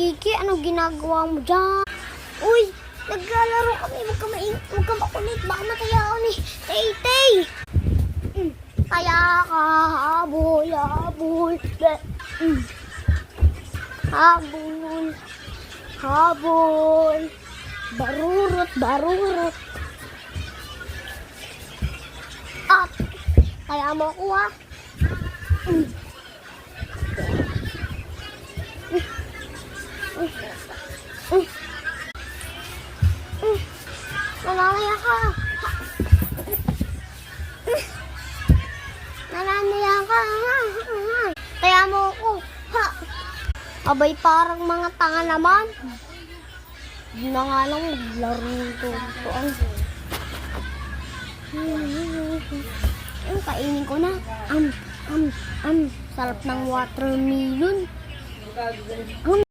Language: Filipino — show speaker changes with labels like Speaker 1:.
Speaker 1: Kiki, anong ginagawa mo dyan? Uy, naglalaro kami. Huwag ka makulit. Baka mataya ako ni Tay-Tay. Kaya ka, habol, habol. Habol, habol. Barurot, barurot. Ah, kaya mo ako ha. Nananaya ka. Nananaya ka. Kaya mo ako. Ha. Abay, parang mga tanga naman. Hindi na nga lang maglaro ito. Kainin ko na. Sarap ng watermelon.